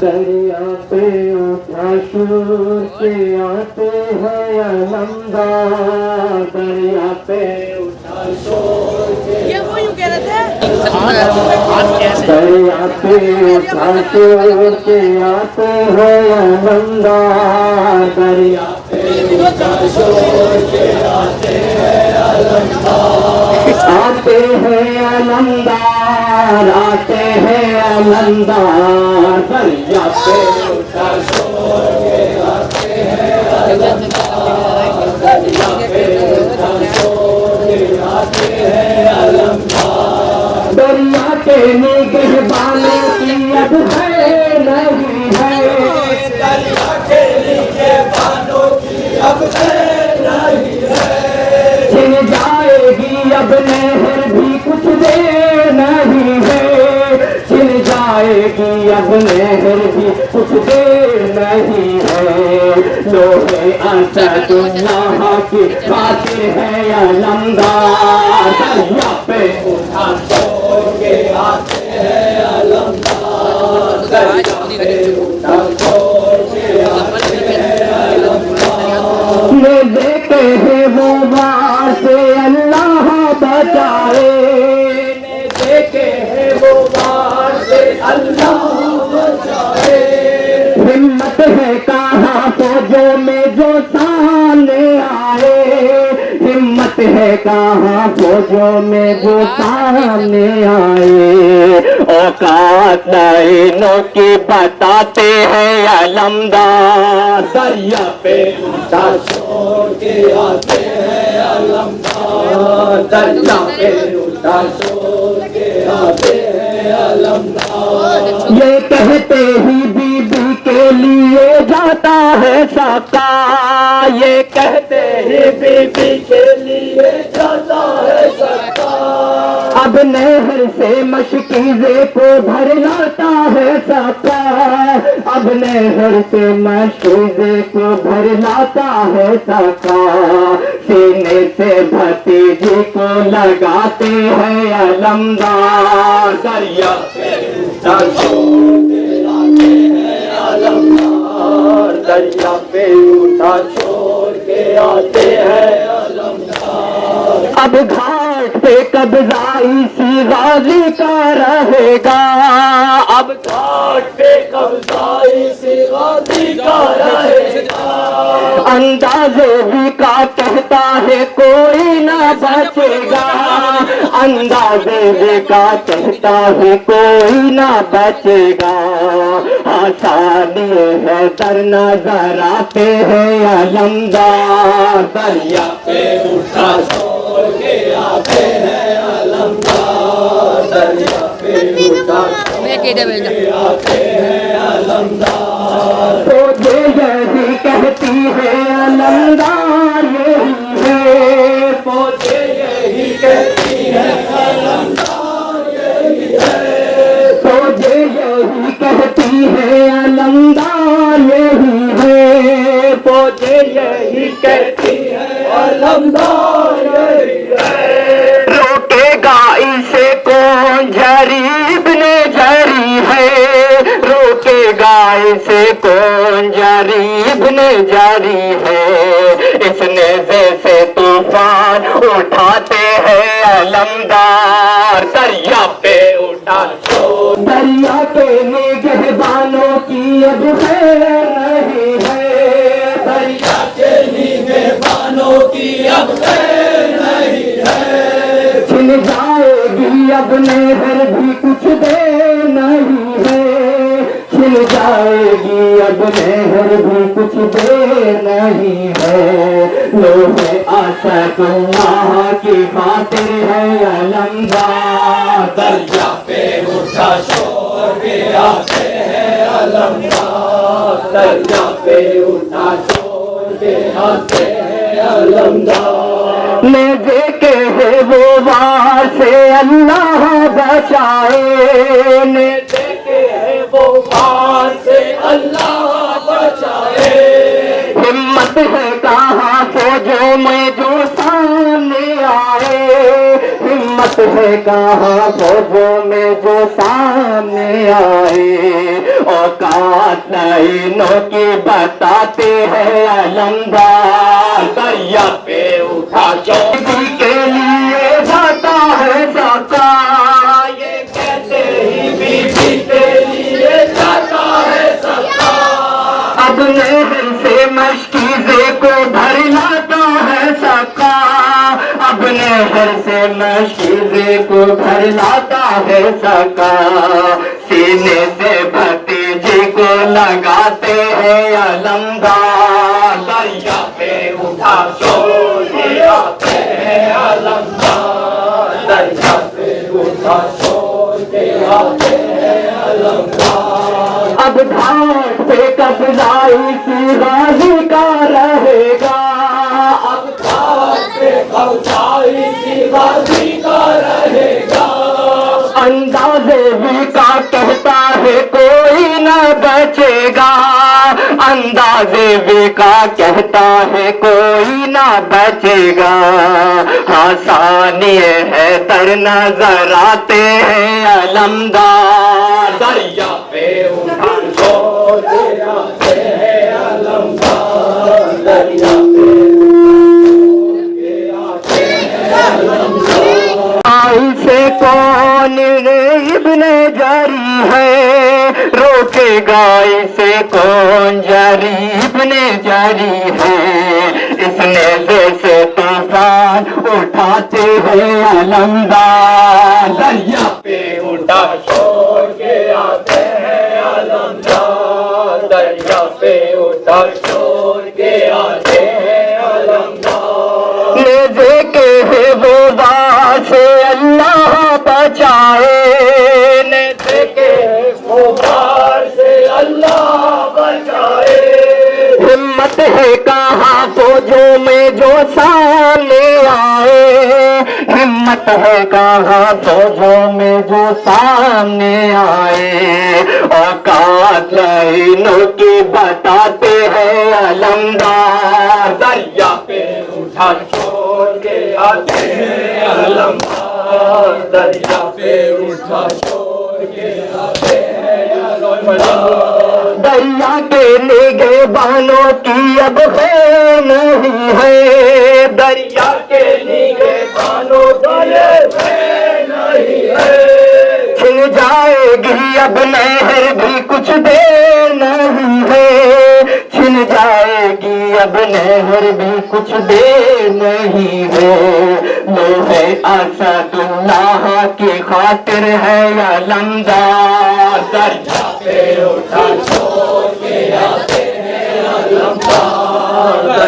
دریا پہ اٹھا شور کے آتے ہیں علمدار، دریا پہ اٹھا شور کے دریا پہ اٹھا شور کے آتے ہیں علمدار، دریا پہ اٹھا شور کے آتے ہیں علمدار، آتے ہیں علمدار، آتے ہیں علمدار، دریا پہ اٹھا شور کے آتے ہیں علمدار، دریا پہ اٹھا شور کے آتے ہیں علمدار، دریا کے نگہبانوں کی اب خیر نہیں ہے، دریا کے نگہبانوں کی اب خیر نہیں ہے، چھن جائے گی اب نہر بھی کچھ دیر نہیں ہے، چھن جائے گی اب نہر بھی کچھ دیر نہیں ہے، لوہے اسد اللہ کی خاطر ہے علمدار، دریا پہ اٹھا شور کے آتے ہیں علمدار، دریا پہ اٹھا شور کے آتے ہیں علمدار، میں دیکھے ہیں وہ وار سے اللہ بچائے، میں دیکھے ہیں وہ وار سے اللہ بچائے، ہمت ہے کہاں فوجوں میں جو سامنے آئے، ہمت ہے کہاں فوجوں میں جو سامنے آئے، اوقات لائنوں کی بتاتے ہیں علمدار، دریا پہ اٹھا شور کے آتے ہیں علمدار، دریا پہ اٹھا شور کے آتے ہیں علمدار، یہ کہتے ہی بی بی کے لیے جاتا ہے سکا، یہ کہتے ہی بی بی کے لیے جاتا ہے سکا، اب نہر سے مشکیزے کو بھر لاتا ہے سکا، اب نہر سے مشکیزے کو بھر لاتا ہے سکا، سینے سے بھتیجی کو لگاتے ہیں علمدار، دریا پہ اٹھا شور کے آتے ہیں علمدار، دریا پہ اٹھا شور کے آتے ہیں علمدار، اب گھاٹ پہ قبضائی سی غازی کا رہے گا، اب گھاٹ پہ قبضائی سی غازی کا رہے گا، اندازے بھی کا کہتا ہے کوئی نہ بچے گا، اندازے بھی کا کہتا ہے کوئی نہ بچے گا، آسانی ہے در نظر آتے ہیں علمدار، دریا پہ اٹھا شور کے آتے ہیں علمدار، دریا پہ اٹھا شور کے آتے ہیں علمدار، فوجیں یہی کہتی ہے علمدار یہی ہے، فوجیں یہی کہتی ہے علمدار یہی ہے، فوجیں یہی کہتی ہے علمدار یہی ہے، فوجیں یہی کہتی ہے علمدار یہی ہے، روکے گا اسے کون جھری ابن جھری ہے، روکے گا اسے کون جھری ابن جھری ہے، اس نے جیسے طوفان اٹھاتے ہیں علمدار، دریا پہ اٹھا شور، دریا کے نگہبانوں کی اب خیر نہیں ہے، دریا کے نگہبانوں کی اب خیر نہیں ہے، چھن جائے گی اب نہر بھی کچھ دیر نہیں ہے، چھن جائے گی اب نہر بھی کچھ دیر نہیں ہے، لوہے اسد اللہ کی خاطر ہے علمدار، دریا پہ اٹھا شور کے آتے ہیں علمدار، دریا پہ اٹھا شور کے آتے ہیں علمدار، میں دیکھے ہے وہ وار سے اللہ بچائے، میں دیکھے ہے وہ وار سے اللہ بچائے، ہمت ہے کہاں فوجوں میں جو سامنے آئے، ہمت ہے ہے کہاں فوجوں میں جو سامنے آئے، اوقات لائنوں کی بتاتے ہیں علمدار، دریا پہ اٹھا چوکی کے لیے جاتا ہے سکا، یہ کہتے ہی بیوی کے لیے جاتا ہے سکا، اب نہر سے مشکیزے کو بھر لاتا ہے سکا، اب نہر سے مشکیزے کو بھر لاتا ہے سکا، سینے سے بھتیجے کو لگاتے ہیں علمدار، دریا پہ اٹھا چھوڑ کے آتے ہیں علمدار، دریا پہ اٹھا چھوڑ کے آتے ہیں علمدار، اب گھاٹ پہ قبضہ اسی غازی کا رہے گا، اب گھاٹ پہ قبضہ اسی غازی کا رہے گا، اندازے بھی کا کہتا ہے کوئی نہ بچے گا، اندازے بھی کا کہتا ہے کوئی نہ بچے گا، آسانی ہے در نظر آتے ہیں علمدار، دریا پہ اٹھا چھوڑ کے آتے ہیں علمدار، دریا پہ سے کون ابن جری ہے، روکے گا اسے کون جری ابن جری ہے، اس نیزے سے طوفان اٹھاتے ہیں علمدار، دریا پہ اٹھا چھوڑ کے آتے ہیں علمدار، دریا پہ اٹھا چھوڑ کے آتے ہیں علمدار، نیزے کے ہے وہ سے اللہ بچائے، نیزے کے غبار سے اللہ بچائے، ہمت ہے کہاں فوجوں میں جو سامنے آئے، ہمت ہے کہاں فوجوں میں جو سامنے آئے، اوقات لائنوں کی بتاتے ہیں علمدار، دریا پہ اٹھا چھوڑ کے آتے ہیں علمدار، دریا پہ اٹھا چھوڑ کے آتے ہیں علمدار، دریا کے نگہبانوں کی اب خیر نہیں ہے، دریا کے نگہبانوں کی خیر نہیں ہے، چھن جائے گی اب نہر بھی کچھ دیر نہیں ہے، چھن جائے گی اب نہر بھی کچھ دیر نہیں ہے، لوہے اسد اللہ کی خاطر ہے علمدار، دریا پہ اٹھا چھوڑ کے آتے ہیں علمدار،